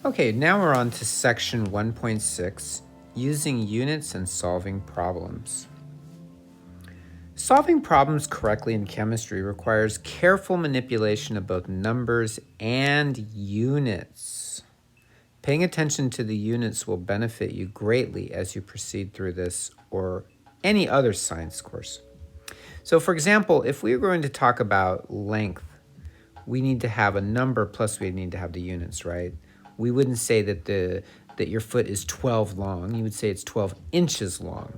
Okay, now we're on to section 1.6, using units and solving problems. Solving problems correctly in chemistry requires careful manipulation of both numbers and units. Paying attention to the units will benefit you greatly as you proceed through this or any other science course. So for example, if we were going to talk about length, we need to have a number plus we need to have the units, right? We wouldn't say that your foot is 12 long. You would say it's 12 inches long.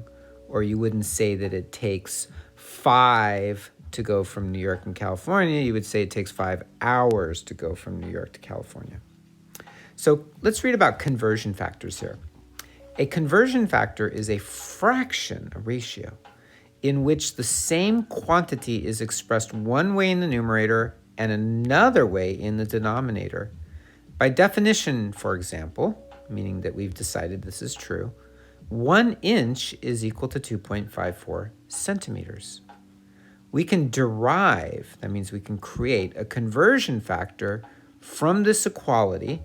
Or you wouldn't say that it takes 5 to go from New York and California. You would say it takes 5 hours to go from New York to California. So let's read about conversion factors here. A conversion factor is a fraction, a ratio, in which the same quantity is expressed one way in the numerator and another way in the denominator. By definition, for example, meaning that we've decided this is true, 1 inch is equal to 2.54 centimeters. We can derive, that means we can create a conversion factor from this equality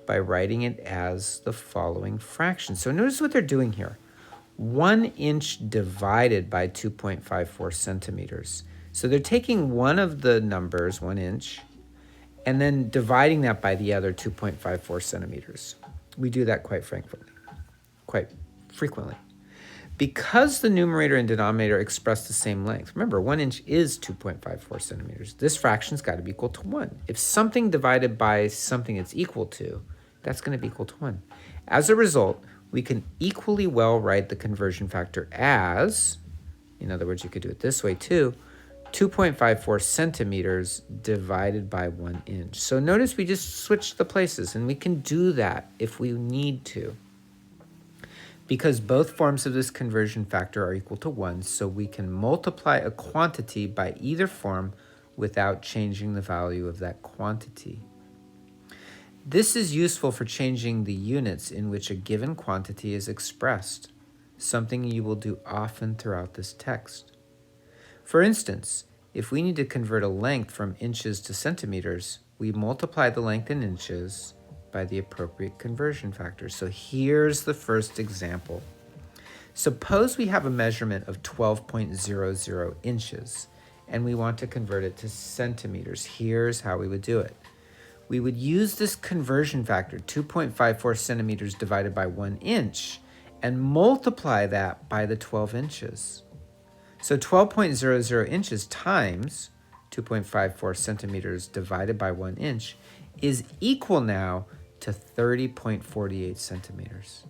by writing it as the following fraction. So notice what they're doing here. 1 inch divided by 2.54 centimeters. So they're taking one of the numbers, 1 inch, and then dividing that by the other, 2.54 centimeters. We do that quite frequently. Because the numerator and denominator express the same length, remember 1 inch is 2.54 centimeters, this fraction's got to be equal to 1. If something divided by something it's equal to, that's going to be equal to 1. As a result, we can equally well write the conversion factor as, in other words, you could do it this way too, 2.54 centimeters divided by 1 inch. So notice we just switched the places, and we can do that if we need to. Because both forms of this conversion factor are equal to 1, so we can multiply a quantity by either form without changing the value of that quantity. This is useful for changing the units in which a given quantity is expressed, something you will do often throughout this text. For instance, if we need to convert a length from inches to centimeters, we multiply the length in inches by the appropriate conversion factor. So here's the first example. Suppose we have a measurement of 12.00 inches, and we want to convert it to centimeters. Here's how we would do it. We would use this conversion factor, 2.54 centimeters divided by 1 inch, and multiply that by the 12 inches. So 12.00 inches times 2.54 centimeters divided by 1 inch is equal now to 30.48 centimeters.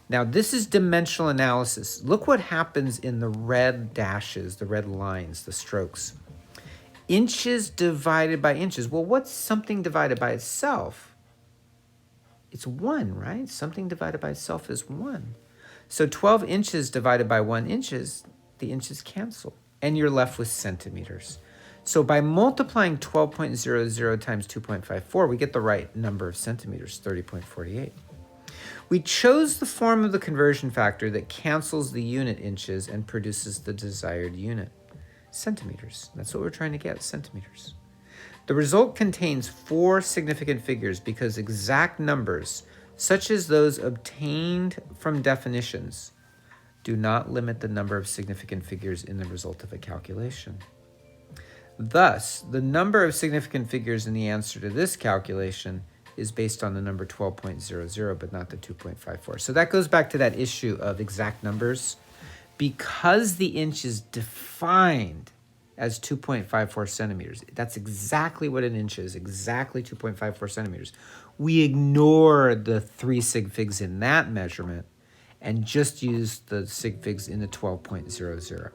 Now this is dimensional analysis. Look what happens in the red dashes, the red lines, the strokes. Inches divided by inches. Well, what's something divided by itself? It's 1, right? Something divided by itself is 1. So 12 inches divided by 1 inches, the inches cancel, and you're left with centimeters. So by multiplying 12.00 times 2.54, we get the right number of centimeters, 30.48. We chose the form of the conversion factor that cancels the unit inches and produces the desired unit, centimeters. That's what we're trying to get, centimeters. The result contains 4 significant figures because exact numbers, such as those obtained from definitions, do not limit the number of significant figures in the result of a calculation. Thus, the number of significant figures in the answer to this calculation is based on the number 12.00, but not the 2.54. So that goes back to that issue of exact numbers. Because the inch is defined as 2.54 centimeters, that's exactly what an inch is, exactly 2.54 centimeters. We ignore the 3 sig figs in that measurement and just use the sig figs in the 12.00.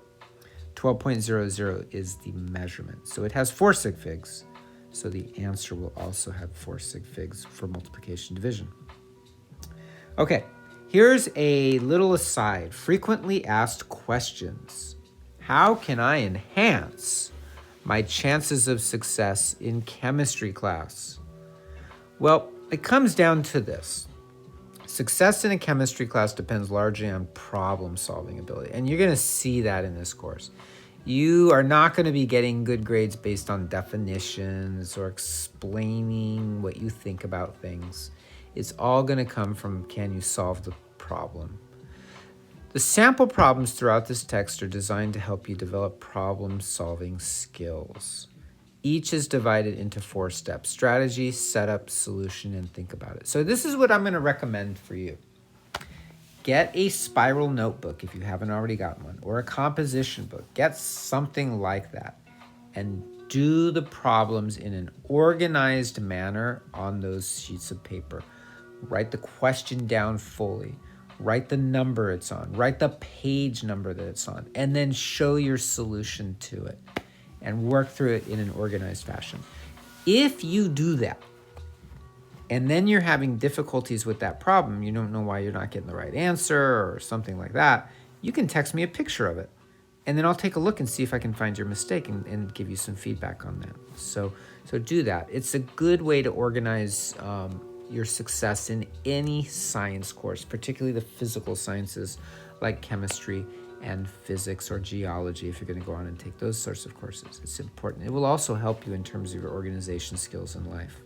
12.00 is the measurement. So it has 4 sig figs. So the answer will also have 4 sig figs for multiplication division. Okay, here's a little aside. Frequently asked questions. How can I enhance my chances of success in chemistry class? Well, it comes down to this. Success in a chemistry class depends largely on problem-solving ability, and you're going to see that in this course. You are not going to be getting good grades based on definitions or explaining what you think about things. It's all going to come from, can you solve the problem? The sample problems throughout this text are designed to help you develop problem-solving skills. Each is divided into 4 steps: strategy, setup, solution, and think about it. So this is what I'm going to recommend for you. Get a spiral notebook if you haven't already got one, or a composition book. Get something like that and do the problems in an organized manner on those sheets of paper. Write the question down fully. Write the number it's on. Write the page number that it's on. And then show your solution to it and work through it in an organized fashion. If you do that, and then you're having difficulties with that problem, you don't know why you're not getting the right answer or something like that, you can text me a picture of it. And then I'll take a look and see if I can find your mistake and give you some feedback on that. So do that. It's a good way to organize your success in any science course, particularly the physical sciences like chemistry and physics or geology, if you're going to go on and take those sorts of courses. It's important. It will also help you in terms of your organization skills in life.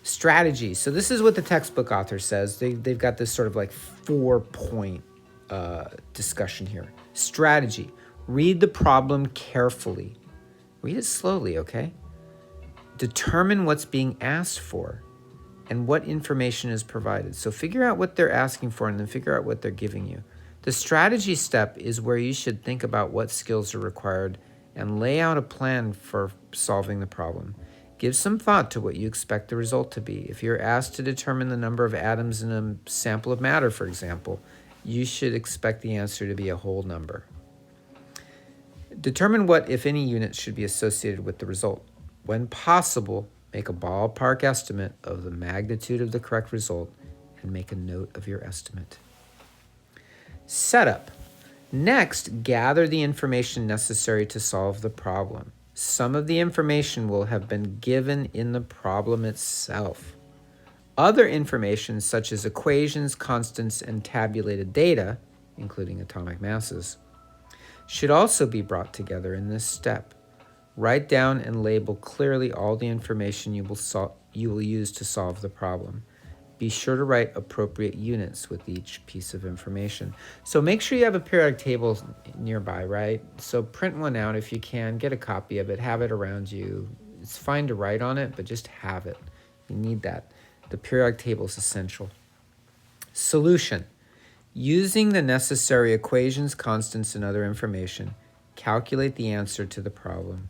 Strategy. So this is what the textbook author says. They've got this sort of like 4-point discussion here. Strategy. Read the problem carefully. Read it slowly, okay? Determine what's being asked for and what information is provided. So figure out what they're asking for and then figure out what they're giving you. The strategy step is where you should think about what skills are required and lay out a plan for solving the problem. Give some thought to what you expect the result to be. If you're asked to determine the number of atoms in a sample of matter, for example, you should expect the answer to be a whole number. Determine what, if any, units should be associated with the result. When possible, make a ballpark estimate of the magnitude of the correct result and make a note of your estimate. Setup. Next, gather the information necessary to solve the problem. Some of the information will have been given in the problem itself. Other information, such as equations, constants, and tabulated data, including atomic masses, should also be brought together in this step. Write down and label clearly all the information you will use to solve the problem. Be sure to write appropriate units with each piece of information. So make sure you have a periodic table nearby, right? So print one out if you can, get a copy of it, have it around you. It's fine to write on it, but just have it. You need that. The periodic table is essential. Solution. Using the necessary equations, constants, and other information, calculate the answer to the problem.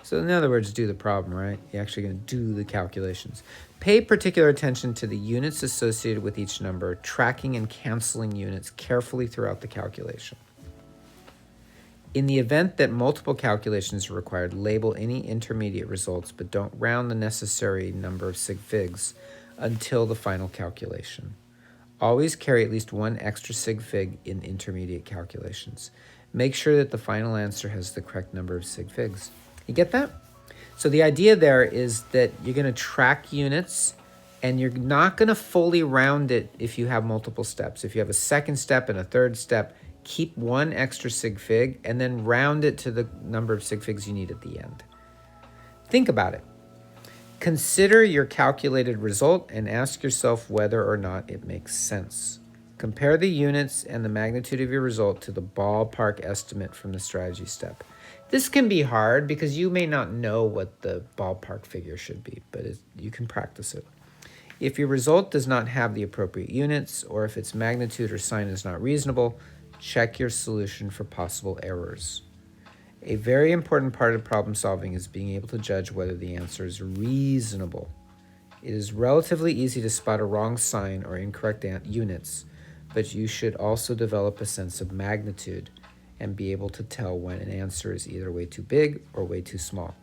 So in other words, do the problem, right? You're actually going to do the calculations. Pay particular attention to the units associated with each number, tracking and canceling units carefully throughout the calculation. In the event that multiple calculations are required, label any intermediate results, but don't round the necessary number of sig figs until the final calculation. Always carry at least one extra sig fig in intermediate calculations. Make sure that the final answer has the correct number of sig figs. You get that? So the idea there is that you're going to track units and you're not going to fully round it if you have multiple steps. If you have a second step and a third step, keep one extra sig fig and then round it to the number of sig figs you need at the end. Think about it. Consider your calculated result and ask yourself whether or not it makes sense. Compare the units and the magnitude of your result to the ballpark estimate from the strategy step. This can be hard because you may not know what the ballpark figure should be, but you can practice it. If your result does not have the appropriate units, or if its magnitude or sign is not reasonable, check your solution for possible errors. A very important part of problem solving is being able to judge whether the answer is reasonable. It is relatively easy to spot a wrong sign or incorrect units, but you should also develop a sense of magnitude and be able to tell when an answer is either way too big or way too small.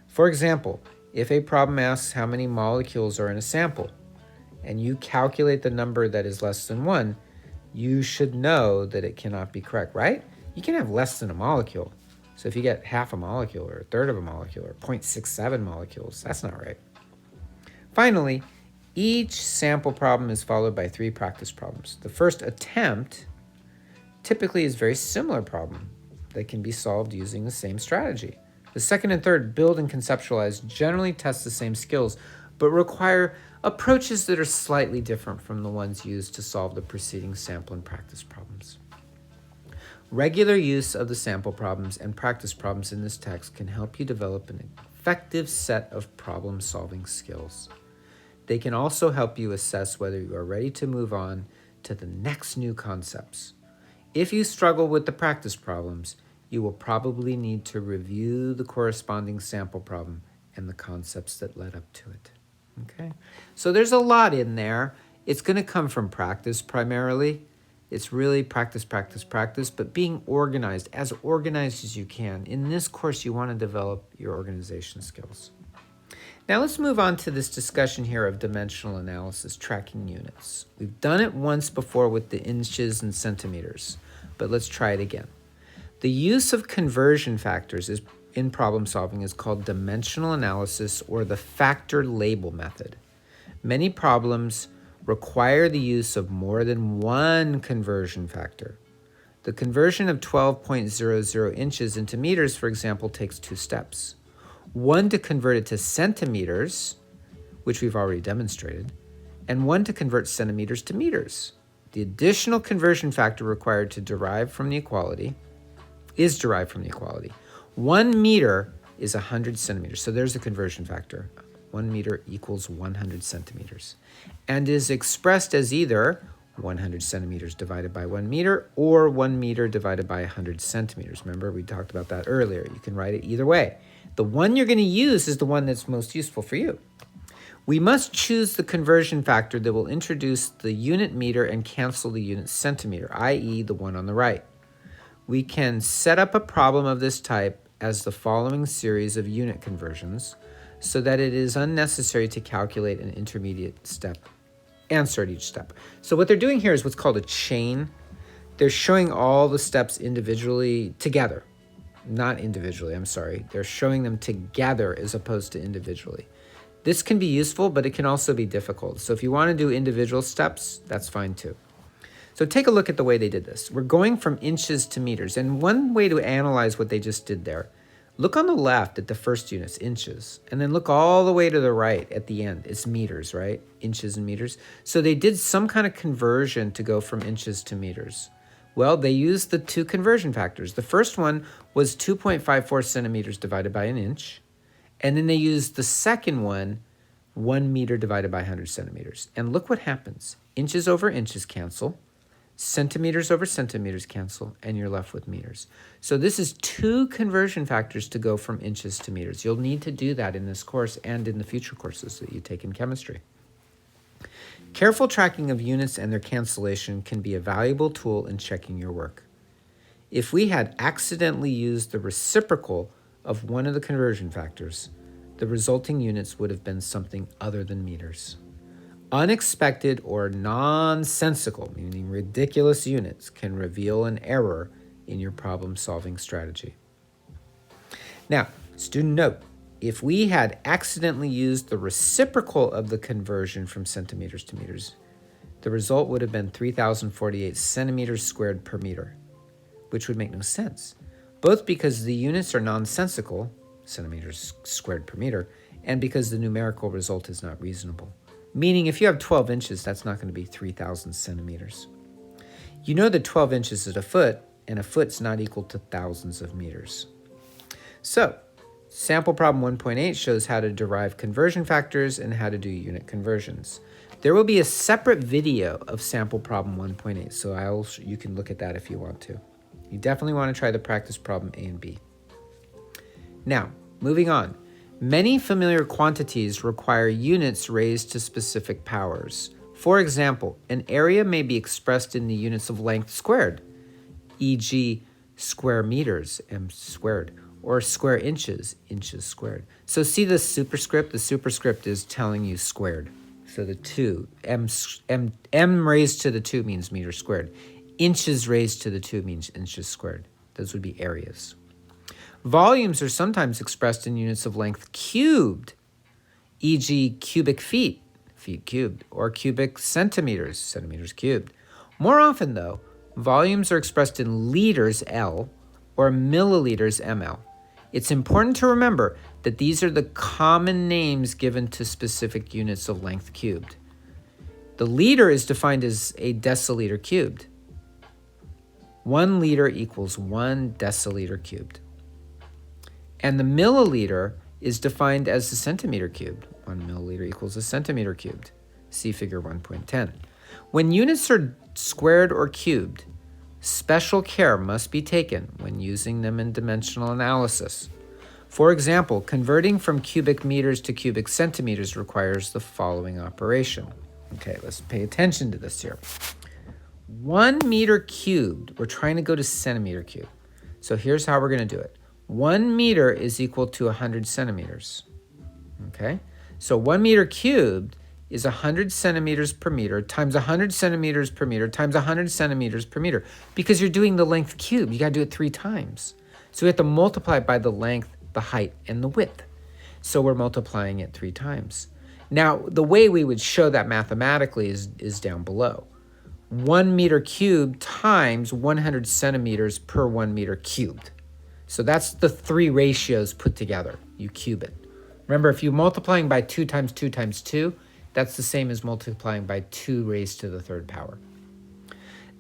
For example, if a problem asks how many molecules are in a sample, and you calculate the number that is less than 1, you should know that it cannot be correct, right? You can have less than a molecule. So if you get half a molecule or a third of a molecule or 0.67 molecules, that's not right. Finally, each sample problem is followed by 3 practice problems. The first attempt typically is a very similar problem that can be solved using the same strategy. The second and third, build and conceptualize, generally test the same skills, but but require approaches that are slightly different from the ones used to solve the preceding sample and practice problems. Regular use of the sample problems and practice problems in this text can help you develop an effective set of problem-solving skills. They can also help you assess whether you are ready to move on to the next new concepts. If you struggle with the practice problems, you will probably need to review the corresponding sample problem and the concepts that led up to it. Okay? So there's a lot in there. It's going to come from practice primarily. It's really practice, but being organized as you can. In this course, you want to develop your organization skills. Now let's move on to this discussion here of dimensional analysis, tracking units. We've done it once before with the inches and centimeters, but let's try it again. The use of conversion factors in problem solving is called dimensional analysis or the factor label method. Many problems require the use of more than one conversion factor. The conversion of 12.00 inches into meters, for example, takes 2 steps. One to convert it to centimeters, which we've already demonstrated, and one to convert centimeters to meters. The additional conversion factor required is derived from the equality. 1 meter is 100 centimeters, so there's a conversion factor. 1 meter equals 100 centimeters, and is expressed as either 100 centimeters divided by 1 meter or 1 meter divided by 100 centimeters. Remember, we talked about that earlier. You can write it either way. The one you're going to use is the one that's most useful for you. We must choose the conversion factor that will introduce the unit meter and cancel the unit centimeter, i.e. the one on the right. We can set up a problem of this type as the following series of unit conversions so that it is unnecessary to calculate an intermediate step answer at each step. So what they're doing here is what's called a chain. They're showing all the steps individually together. Not individually, I'm sorry. They're showing them together as opposed to individually. This can be useful, but it can also be difficult. So if you want to do individual steps, that's fine too. So take a look at the way they did this. We're going from inches to meters. And one way to analyze what they just did there, look on the left at the first units, inches, and then look all the way to the right at the end. It's meters, right? Inches and meters. So they did some kind of conversion to go from inches to meters. Well, they used the 2 conversion factors. The first one was 2.54 centimeters divided by an inch. And then they used the second one, 1 meter divided by 100 centimeters. And look what happens. Inches over inches cancel. Centimeters over centimeters cancel, and you're left with meters. So this is 2 conversion factors to go from inches to meters. You'll need to do that in this course and in the future courses that you take in chemistry. Careful tracking of units and their cancellation can be a valuable tool in checking your work. If we had accidentally used the reciprocal of one of the conversion factors, the resulting units would have been something other than meters. Unexpected or nonsensical, meaning ridiculous units, can reveal an error in your problem-solving strategy. Now, student note, if we had accidentally used the reciprocal of the conversion from centimeters to meters, the result would have been 3,048 centimeters squared per meter, which would make no sense, both because the units are nonsensical, centimeters squared per meter, and because the numerical result is not reasonable. Meaning if you have 12 inches, that's not going to be 3,000 centimeters. You know that 12 inches is a foot, and a foot's not equal to thousands of meters. So, sample problem 1.8 shows how to derive conversion factors and how to do unit conversions. There will be a separate video of sample problem 1.8, so you can look at that if you want to. You definitely want to try the practice problem A and B. Now, moving on. Many familiar quantities require units raised to specific powers. For example, an area may be expressed in the units of length squared, e.g. square meters, m squared, or square inches, inches squared. So see the superscript? The superscript is telling you squared. So the 2, m raised to the 2 means meters squared. Inches raised to the 2 means inches squared. Those would be areas. Volumes are sometimes expressed in units of length cubed, e.g. cubic feet, feet cubed, or cubic centimeters, centimeters cubed. More often, though, volumes are expressed in liters, L, or milliliters, ml. It's important to remember that these are the common names given to specific units of length cubed. The liter is defined as a deciliter cubed. 1 liter equals 1 deciliter cubed. And the milliliter is defined as a centimeter cubed. 1 milliliter equals a centimeter cubed. See figure 1.10. When units are squared or cubed, special care must be taken when using them in dimensional analysis. For example, converting from cubic meters to cubic centimeters requires the following operation. Okay, let's pay attention to this here. 1 meter cubed, we're trying to go to centimeter cubed. So here's how we're going to do it. 1 meter is equal to 100 centimeters. Okay, so 1 meter cubed is 100 centimeters per meter times 100 centimeters per meter times 100 centimeters per meter. Because you're doing the length cubed, you got to do it 3 times. So we have to multiply it by the length, the height, and the width. So we're multiplying it 3 times. Now, the way we would show that mathematically is down below. 1 meter cubed times 100 centimeters per 1 meter cubed. So that's the 3 ratios put together. You cube it. Remember, if you're multiplying by 2 times 2 times 2, that's the same as multiplying by 2 raised to the 3rd power.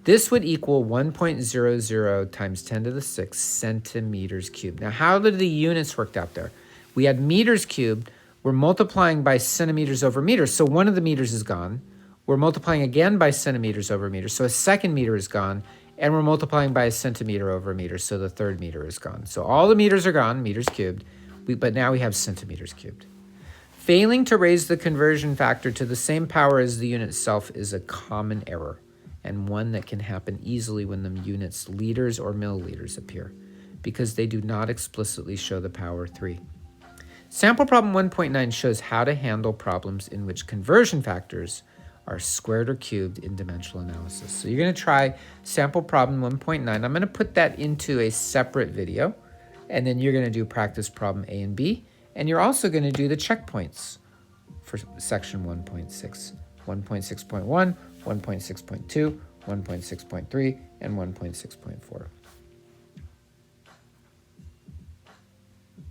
This would equal 1.00 times 10 to the 6 centimeters cubed. Now, how did the units work out there? We had meters cubed. We're multiplying by centimeters over meters, so one of the meters is gone. We're multiplying again by centimeters over meters, so a second meter is gone. And we're multiplying by a centimeter over a meter, so the 3rd meter is gone. So all the meters are gone, meters cubed, but now we have centimeters cubed. Failing to raise the conversion factor to the same power as the unit itself is a common error, and one that can happen easily when the units liters or milliliters appear, because they do not explicitly show the power 3. Sample problem 1.9 shows how to handle problems in which conversion factors are squared or cubed in dimensional analysis. So you're going to try sample problem 1.9. I'm going to put that into a separate video, and then you're going to do practice problem A and B, and you're also going to do the checkpoints for section 1.6, 1.6.1, 1.6.2, 1.6.3, and 1.6.4.